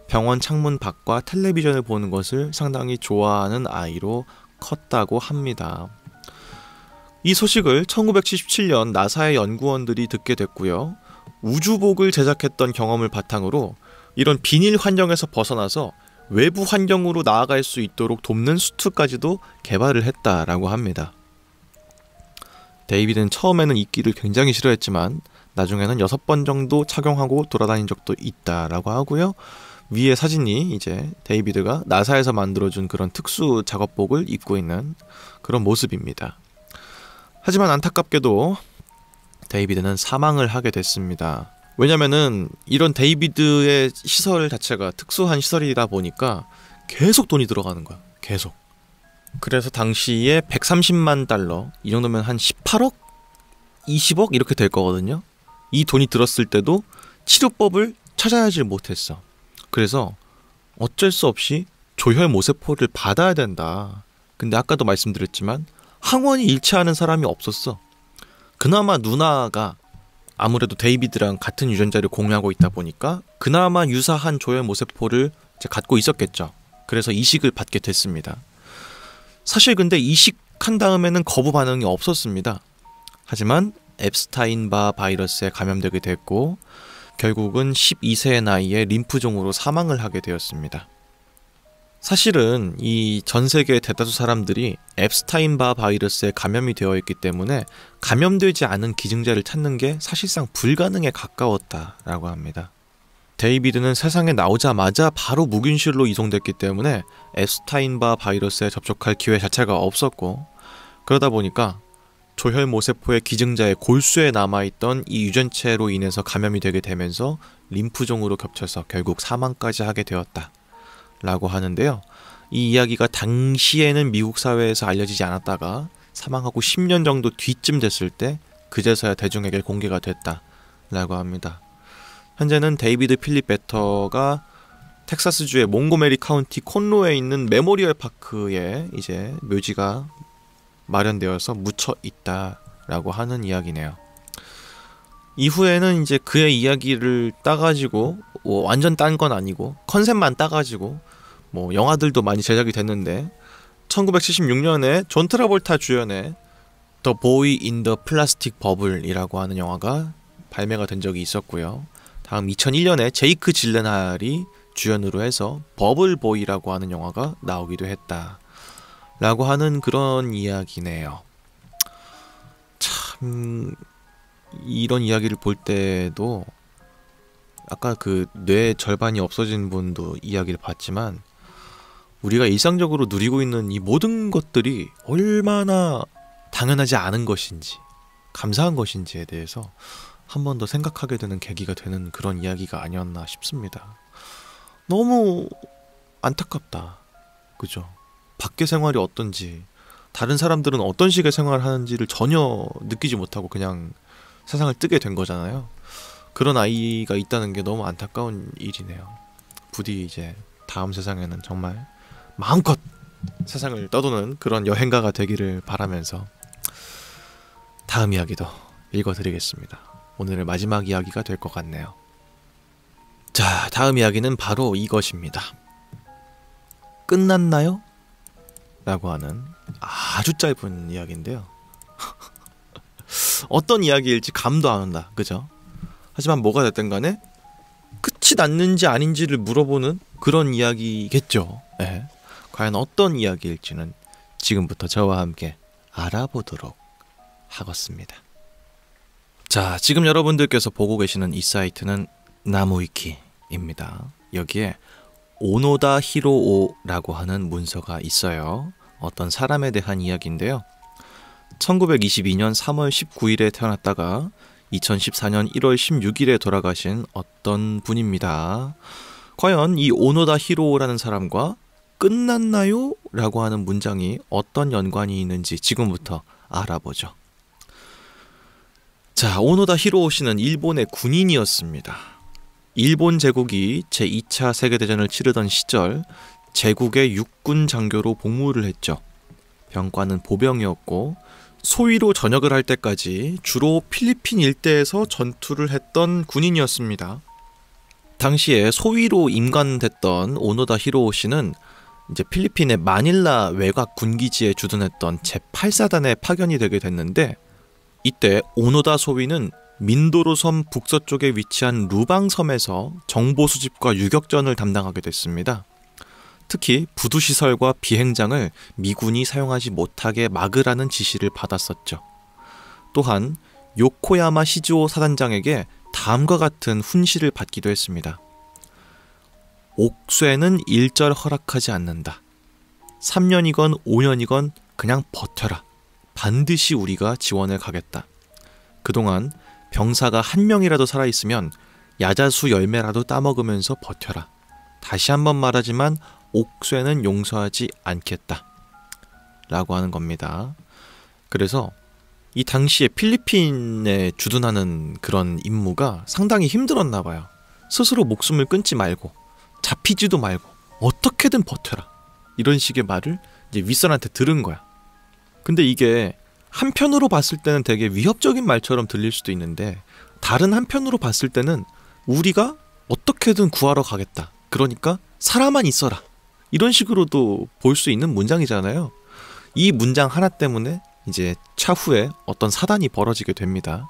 병원 창문 밖과 텔레비전을 보는 것을 상당히 좋아하는 아이로 컸다고 합니다. 이 소식을 1977년 나사의 연구원들이 듣게 됐고요. 우주복을 제작했던 경험을 바탕으로 이런 비닐 환경에서 벗어나서 외부 환경으로 나아갈 수 있도록 돕는 수트까지도 개발을 했다라고 합니다. 데이비드는 처음에는 이끼를 굉장히 싫어했지만 나중에는 6번 정도 착용하고 돌아다닌 적도 있다라고 하고요. 위에 사진이 이제 데이비드가 나사에서 만들어준 그런 특수 작업복을 입고 있는 그런 모습입니다. 하지만 안타깝게도 데이비드는 사망을 하게 됐습니다. 왜냐면은 이런 데이비드의 시설 자체가 특수한 시설이다 보니까 계속 돈이 들어가는 거야. 계속. 그래서 당시에 130만 달러, 이 정도면 한 18억? 20억? 이렇게 될 거거든요. 이 돈이 들었을 때도 치료법을 찾아야지 못했어. 그래서 어쩔 수 없이 조혈 모세포를 받아야 된다. 근데 아까도 말씀드렸지만 항원이 일치하는 사람이 없었어. 그나마 누나가 아무래도 데이비드랑 같은 유전자를 공유하고 있다 보니까 그나마 유사한 조혈 모세포를 이제 갖고 있었겠죠. 그래서 이식을 받게 됐습니다. 사실 근데 이식한 다음에는 거부 반응이 없었습니다. 하지만 앱스타인바 바이러스에 감염되게 됐고 결국은 12세의 나이에 림프종으로 사망을 하게 되었습니다. 사실은 이 전 세계 대다수 사람들이 앱스타인바 바이러스에 감염이 되어 있기 때문에 감염되지 않은 기증자를 찾는 게 사실상 불가능에 가까웠다라고 합니다. 데이비드는 세상에 나오자마자 바로 묵윤실로 이송됐기 때문에 앱스타인바 바이러스에 접촉할 기회 자체가 없었고, 그러다 보니까 조혈 모세포의 기증자의 골수에 남아있던 이 유전체로 인해서 감염이 되게 되면서 림프종으로 겹쳐서 결국 사망까지 하게 되었다 라고 하는데요. 이 이야기가 당시에는 미국 사회에서 알려지지 않았다가 사망하고 10년 정도 뒤쯤 됐을 때 그제서야 대중에게 공개가 됐다 라고 합니다. 현재는 데이비드 필립 베터가 텍사스주의 몽고메리 카운티 콘로에 있는 메모리얼 파크에 이제 묘지가 마련되어서 묻혀 있다라고 하는 이야기네요. 이후에는 이제 그의 이야기를 따가지고 완전 딴 건 아니고 컨셉만 따가지고 영화들도 많이 제작이 됐는데 1976년에 존 트라볼타 주연의 The Boy in the Plastic Bubble이라고 하는 영화가 발매가 된 적이 있었고요. 다음 2001년에 제이크 질렌할이 주연으로 해서 버블보이라고 하는 영화가 나오기도 했다 라고 하는 그런 이야기네요. 참 이런 이야기를 볼 때도 아까 그 뇌 절반이 없어진 분도 이야기를 봤지만 우리가 일상적으로 누리고 있는 이 모든 것들이 얼마나 당연하지 않은 것인지 감사한 것인지에 대해서 한 번 더 생각하게 되는 계기가 되는 그런 이야기가 아니었나 싶습니다. 너무 안타깝다. 그죠? 밖의 생활이 어떤지, 다른 사람들은 어떤 식의 생활을 하는지를 전혀 느끼지 못하고 그냥 세상을 뜨게 된 거잖아요. 그런 아이가 있다는 게 너무 안타까운 일이네요. 부디 이제 다음 세상에는 정말 마음껏 세상을 떠도는 그런 여행가가 되기를 바라면서 다음 이야기도 읽어드리겠습니다. 오늘의 마지막 이야기가 될 것 같네요. 자, 다음 이야기는 바로 이것입니다. 끝났나요? 라고 하는 아주 짧은 이야기인데요. 어떤 이야기일지 감도 안 온다. 그죠? 하지만 뭐가 됐든 간에 끝이 났는지 아닌지를 물어보는 그런 이야기겠죠. 네. 과연 어떤 이야기일지는 지금부터 저와 함께 알아보도록 하겠습니다. 자, 지금 여러분들께서 보고 계시는 이 사이트는 나무위키입니다. 여기에 오노다 히로오라고 하는 문서가 있어요. 어떤 사람에 대한 이야기인데요. 1922년 3월 19일에 태어났다가 2014년 1월 16일에 돌아가신 어떤 분입니다. 과연 이 오노다 히로오라는 사람과 끝났나요? 라고 하는 문장이 어떤 연관이 있는지 지금부터 알아보죠. 자, 오노다 히로오 씨는 일본의 군인이었습니다. 일본 제국이 제2차 세계대전을 치르던 시절 제국의 육군 장교로 복무를 했죠. 병과는 보병이었고 소위로 전역을 할 때까지 주로 필리핀 일대에서 전투를 했던 군인이었습니다. 당시에 소위로 임관됐던 오노다 히로오 씨는 이제 필리핀의 마닐라 외곽 군기지에 주둔했던 제8사단에 파견이 되게 됐는데, 이때 오노다 소위는 민도로 섬 북서쪽에 위치한 루방섬에서 정보 수집과 유격전을 담당하게 됐습니다. 특히 부두시설과 비행장을 미군이 사용하지 못하게 막으라는 지시를 받았었죠. 또한 요코야마 시즈오 사단장에게 다음과 같은 훈시를 받기도 했습니다. 옥쇠는 일절 허락하지 않는다. 3년이건 5년이건 그냥 버텨라. 반드시 우리가 지원을 가겠다. 그동안 병사가 한 명이라도 살아있으면 야자수 열매라도 따먹으면서 버텨라. 다시 한번 말하지만 옥쇠는 용서하지 않겠다. 라고 하는 겁니다. 그래서 이 당시에 필리핀에 주둔하는 그런 임무가 상당히 힘들었나 봐요. 스스로 목숨을 끊지 말고 잡히지도 말고 어떻게든 버텨라. 이런 식의 말을 이제 윗선한테 들은 거야. 근데 이게 한편으로 봤을 때는 되게 위협적인 말처럼 들릴 수도 있는데, 다른 한편으로 봤을 때는 우리가 어떻게든 구하러 가겠다. 그러니까 살아만 있어라. 이런 식으로도 볼 수 있는 문장이잖아요. 이 문장 하나 때문에 이제 차후에 어떤 사단이 벌어지게 됩니다.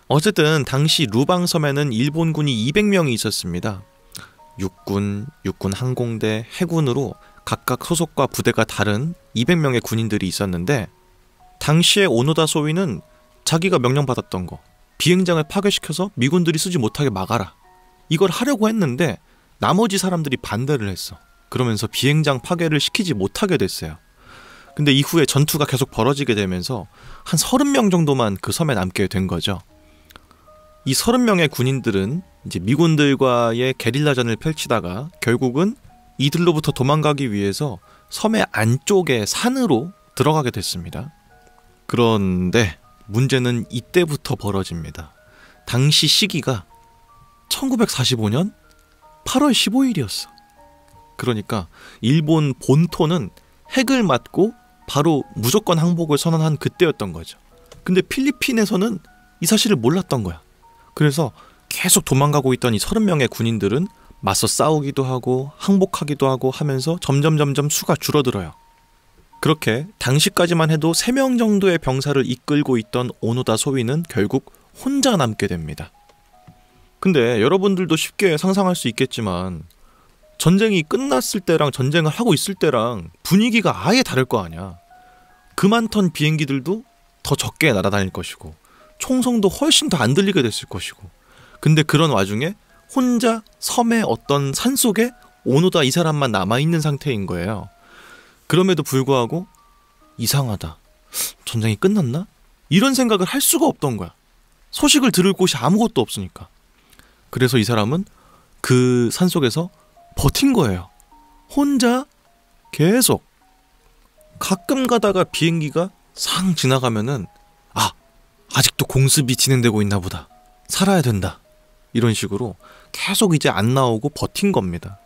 어쨌든 당시 루방섬에는 일본군이 200명이 있었습니다. 육군 항공대, 해군으로 각각 소속과 부대가 다른 200명의 군인들이 있었는데, 당시에 오노다 소위는 자기가 명령받았던 거, 비행장을 파괴시켜서 미군들이 쓰지 못하게 막아라. 이걸 하려고 했는데 나머지 사람들이 반대를 했어. 그러면서 비행장 파괴를 시키지 못하게 됐어요. 근데 이후에 전투가 계속 벌어지게 되면서 한 30명 정도만 그 섬에 남게 된 거죠. 이 30명의 군인들은 이제 미군들과의 게릴라전을 펼치다가 결국은 이들로부터 도망가기 위해서 섬의 안쪽에 산으로 들어가게 됐습니다. 그런데 문제는 이때부터 벌어집니다. 당시 시기가 1945년 8월 15일이었어. 그러니까 일본 본토는 핵을 맞고 바로 무조건 항복을 선언한 그때였던 거죠. 근데 필리핀에서는 이 사실을 몰랐던 거야. 그래서 계속 도망가고 있던 이 30명의 군인들은 맞서 싸우기도 하고 항복하기도 하고 하면서 점점 수가 줄어들어요. 그렇게 당시까지만 해도 3명 정도의 병사를 이끌고 있던 오노다 소위는 결국 혼자 남게 됩니다. 근데 여러분들도 쉽게 상상할 수 있겠지만 전쟁이 끝났을 때랑 전쟁을 하고 있을 때랑 분위기가 아예 다를 거 아니야. 그 많던 비행기들도 더 적게 날아다닐 것이고 총성도 훨씬 더 안 들리게 됐을 것이고, 근데 그런 와중에 혼자 섬의 어떤 산속에 오노다 이 사람만 남아있는 상태인 거예요. 그럼에도 불구하고 이상하다, 전쟁이 끝났나? 이런 생각을 할 수가 없던 거야. 소식을 들을 곳이 아무것도 없으니까. 그래서 이 사람은 그 산속에서 버틴 거예요. 혼자 계속. 가끔 가다가 비행기가 상 지나가면은 아직도 공습이 진행되고 있나 보다, 살아야 된다, 이런 식으로 계속 이제 안 나오고 버틴 겁니다.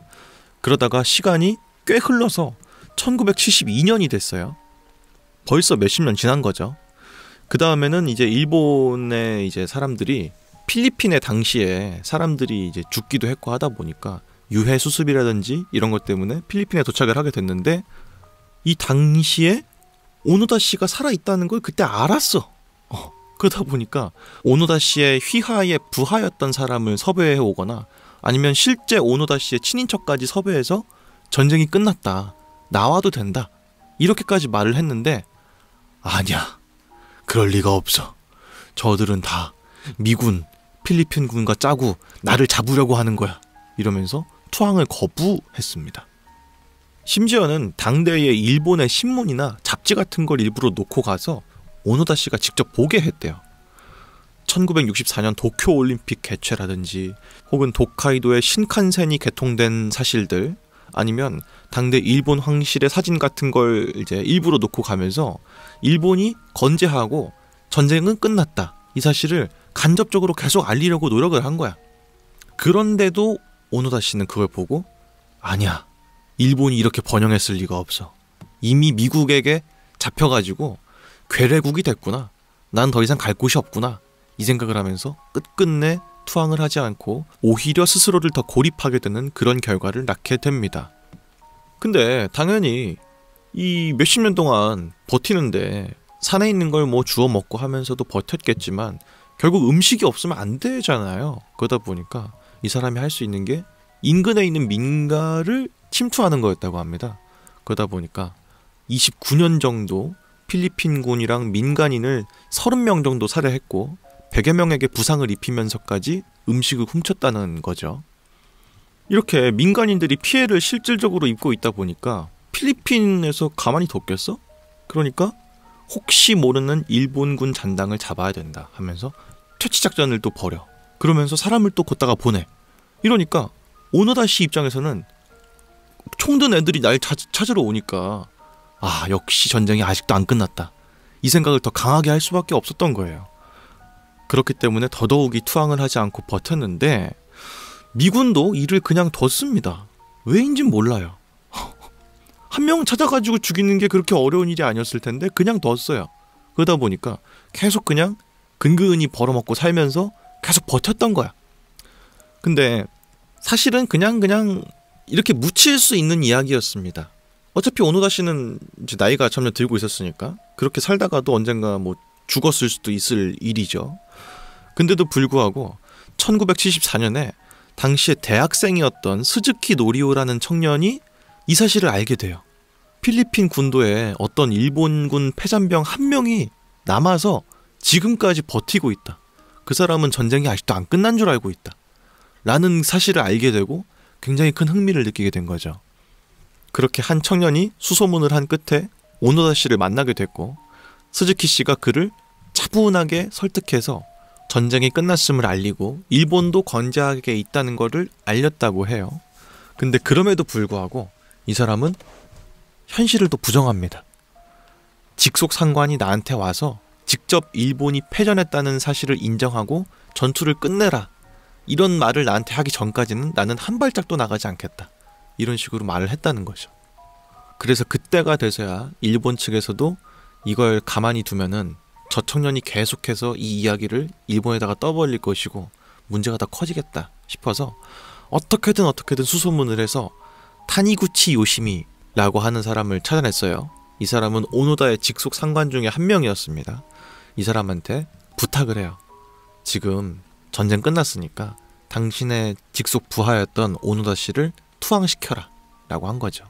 그러다가 시간이 꽤 흘러서 1972년이 됐어요. 벌써 몇십 년 지난 거죠. 그 다음에는 이제 일본의 이제 사람들이 필리핀에 당시에 사람들이 이제 죽기도 했고 하다 보니까 유해 수습이라든지 이런 것 때문에 필리핀에 도착을 하게 됐는데, 이 당시에 오노다 씨가 살아있다는 걸 그때 알았어. 그러다 보니까 오노다 씨의 휘하의 부하였던 사람을 섭외해 오거나 아니면 실제 오노다 씨의 친인척까지 섭외해서 전쟁이 끝났다, 나와도 된다, 이렇게까지 말을 했는데, 아니야, 그럴 리가 없어. 저들은 다 미군, 필리핀군과 짜고 나를 잡으려고 하는 거야, 이러면서 투항을 거부했습니다. 심지어는 당대의 일본의 신문이나 잡지 같은 걸 일부러 놓고 가서 오노다 씨가 직접 보게 했대요. 1964년 도쿄올림픽 개최라든지 혹은 홋카이도의 신칸센이 개통된 사실들, 아니면 당대 일본 황실의 사진 같은 걸 이제 일부러 놓고 가면서 일본이 건재하고 전쟁은 끝났다, 이 사실을 간접적으로 계속 알리려고 노력을 한 거야. 그런데도 오노다 씨는 그걸 보고, 아니야, 일본이 이렇게 번영했을 리가 없어. 이미 미국에게 잡혀가지고 괴뢰국이 됐구나. 난 더 이상 갈 곳이 없구나, 이 생각을 하면서 끝끝내 투항을 하지 않고 오히려 스스로를 더 고립하게 되는 그런 결과를 낳게 됩니다. 근데 당연히 이 몇십 년 동안 버티는데 산에 있는 걸 뭐 주워 먹고 하면서도 버텼겠지만 결국 음식이 없으면 안 되잖아요. 그러다 보니까 이 사람이 할 수 있는 게 인근에 있는 민가를 침투하는 거였다고 합니다. 그러다 보니까 29년 정도 필리핀군이랑 민간인을 30명 정도 살해했고 100여 명에게 부상을 입히면서까지 음식을 훔쳤다는 거죠. 이렇게 민간인들이 피해를 실질적으로 입고 있다 보니까 필리핀에서 가만히 뒀겠어? 그러니까 혹시 모르는 일본군 잔당을 잡아야 된다 하면서 퇴치작전을 또 벌여. 그러면서 사람을 또 걷다가 보내. 이러니까 오노다 씨 입장에서는 총든 애들이 날 찾으러 오니까, 아, 역시 전쟁이 아직도 안 끝났다, 이 생각을 더 강하게 할 수밖에 없었던 거예요. 그렇기 때문에 더더욱이 투항을 하지 않고 버텼는데 미군도 이를 그냥 뒀습니다. 왜인진 몰라요. 한 명 찾아가지고 죽이는 게 그렇게 어려운 일이 아니었을 텐데 그냥 뒀어요. 그러다 보니까 계속 그냥 근근히 벌어먹고 살면서 계속 버텼던 거야. 근데 사실은 그냥 이렇게 묻힐 수 있는 이야기였습니다. 어차피 오노다 씨는 이제 나이가 점점 들고 있었으니까 그렇게 살다가도 언젠가 뭐 죽었을 수도 있을 일이죠. 근데도 불구하고 1974년에 당시에 대학생이었던 스즈키 노리오라는 청년이 이 사실을 알게 돼요. 필리핀 군도에 어떤 일본군 패잔병 한 명이 남아서 지금까지 버티고 있다. 그 사람은 전쟁이 아직도 안 끝난 줄 알고 있다, 라는 사실을 알게 되고 굉장히 큰 흥미를 느끼게 된 거죠. 그렇게 한 청년이 수소문을 한 끝에 오노다 씨를 만나게 됐고, 스즈키 씨가 그를 차분하게 설득해서 전쟁이 끝났음을 알리고 일본도 건재하게 있다는 것을 알렸다고 해요. 근데 그럼에도 불구하고 이 사람은 현실을 또 부정합니다. 직속 상관이 나한테 와서 직접 일본이 패전했다는 사실을 인정하고 전투를 끝내라, 이런 말을 나한테 하기 전까지는 나는 한 발짝도 나가지 않겠다, 이런 식으로 말을 했다는 거죠. 그래서 그때가 돼서야 일본 측에서도 이걸 가만히 두면은 저 청년이 계속해서 이 이야기를 일본에다가 떠벌릴 것이고 문제가 더 커지겠다 싶어서 어떻게든 수소문을 해서 타니구치 요시미라고 하는 사람을 찾아냈어요. 이 사람은 오노다의 직속 상관 중에 한 명이었습니다. 이 사람한테 부탁을 해요. 지금 전쟁 끝났으니까 당신의 직속 부하였던 오노다 씨를 투항시켜라, 라고 한 거죠.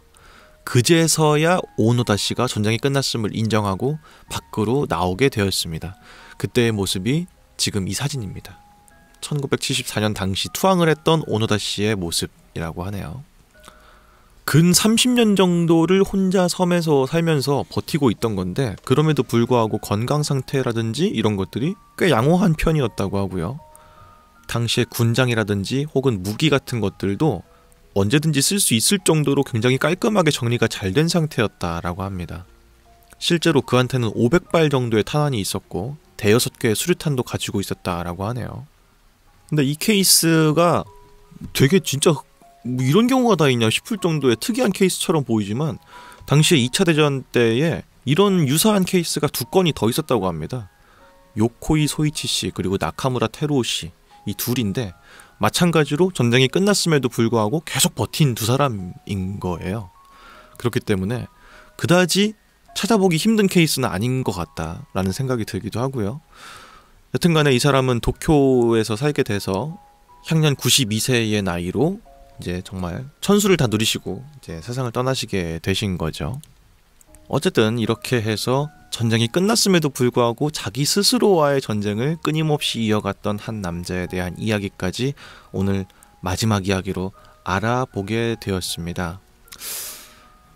그제서야 오노다 씨가 전쟁이 끝났음을 인정하고 밖으로 나오게 되었습니다. 그때의 모습이 지금 이 사진입니다. 1974년 당시 투항을 했던 오노다 씨의 모습이라고 하네요. 근 30년 정도를 혼자 섬에서 살면서 버티고 있던 건데 그럼에도 불구하고 건강 상태라든지 이런 것들이 꽤 양호한 편이었다고 하고요. 당시에 군장이라든지 혹은 무기 같은 것들도 언제든지 쓸 수 있을 정도로 굉장히 깔끔하게 정리가 잘 된 상태였다라고 합니다. 실제로 그한테는 500발 정도의 탄환이 있었고 대여섯 개의 수류탄도 가지고 있었다라고 하네요. 근데 이 케이스가 되게 진짜 뭐 이런 경우가 다 있냐 싶을 정도의 특이한 케이스처럼 보이지만 당시에 2차 대전 때에 이런 유사한 케이스가 2건이 더 있었다고 합니다. 요코이 소이치 씨 그리고 나카무라 테루오 씨, 이 둘인데 마찬가지로 전쟁이 끝났음에도 불구하고 계속 버틴 두 사람인 거예요. 그렇기 때문에 그다지 찾아보기 힘든 케이스는 아닌 것 같다라는 생각이 들기도 하고요. 여튼간에 이 사람은 도쿄에서 살게 돼서 향년 92세의 나이로 이제 정말 천수를 다 누리시고 이제 세상을 떠나시게 되신 거죠. 어쨌든 이렇게 해서 전쟁이 끝났음에도 불구하고 자기 스스로와의 전쟁을 끊임없이 이어갔던 한 남자에 대한 이야기까지 오늘 마지막 이야기로 알아보게 되었습니다.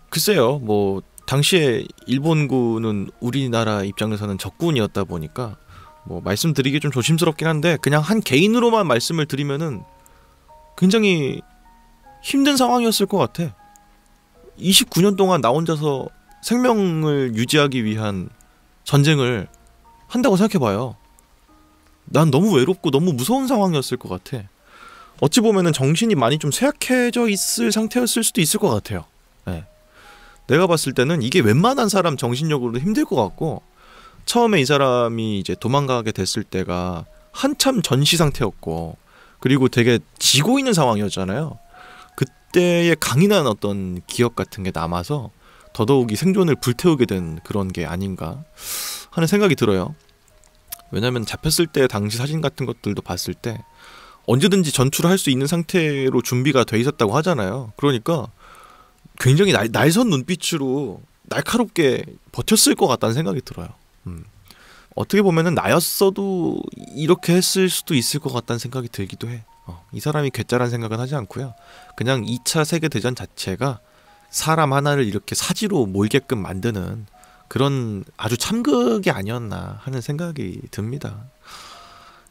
글쎄요, 뭐 당시에 일본군은 우리나라 입장에서는 적군이었다 보니까 뭐 말씀드리기 좀 조심스럽긴 한데 그냥 한 개인으로만 말씀을 드리면은 굉장히 힘든 상황이었을 것 같아. 29년 동안 나 혼자서 생명을 유지하기 위한 전쟁을 한다고 생각해봐요. 난 너무 외롭고 너무 무서운 상황이었을 것 같아. 어찌 보면은 정신이 많이 좀 쇠약해져 있을 상태였을 수도 있을 것 같아요. 네. 내가 봤을 때는 이게 웬만한 사람 정신력으로도 힘들 것 같고, 처음에 이 사람이 이제 도망가게 됐을 때가 한참 전시 상태였고, 그리고 되게 지고 있는 상황이었잖아요. 그때의 강인한 어떤 기억 같은 게 남아서 더더욱이 생존을 불태우게 된 그런 게 아닌가 하는 생각이 들어요. 왜냐면 잡혔을 때 당시 사진 같은 것들도 봤을 때 언제든지 전투를 할 수 있는 상태로 준비가 돼 있었다고 하잖아요. 그러니까 굉장히 날선 눈빛으로 날카롭게 버텼을 것 같다는 생각이 들어요. 어떻게 보면은 나였어도 이렇게 했을 수도 있을 것 같다는 생각이 들기도 해. 이 사람이 괴짜란 생각은 하지 않고요. 그냥 2차 세계대전 자체가 사람 하나를 이렇게 사지로 몰게끔 만드는 그런 아주 참극이 아니었나 하는 생각이 듭니다.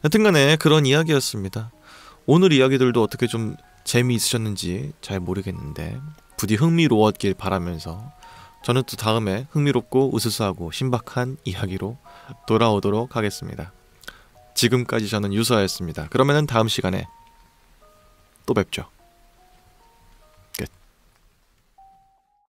여튼간에 그런 이야기였습니다. 오늘 이야기들도 어떻게 좀 재미있으셨는지 잘 모르겠는데 부디 흥미로웠길 바라면서 저는 또 다음에 흥미롭고 으스스하고 신박한 이야기로 돌아오도록 하겠습니다. 지금까지 저는 유서였습니다. 그러면은 다음 시간에 또 뵙죠.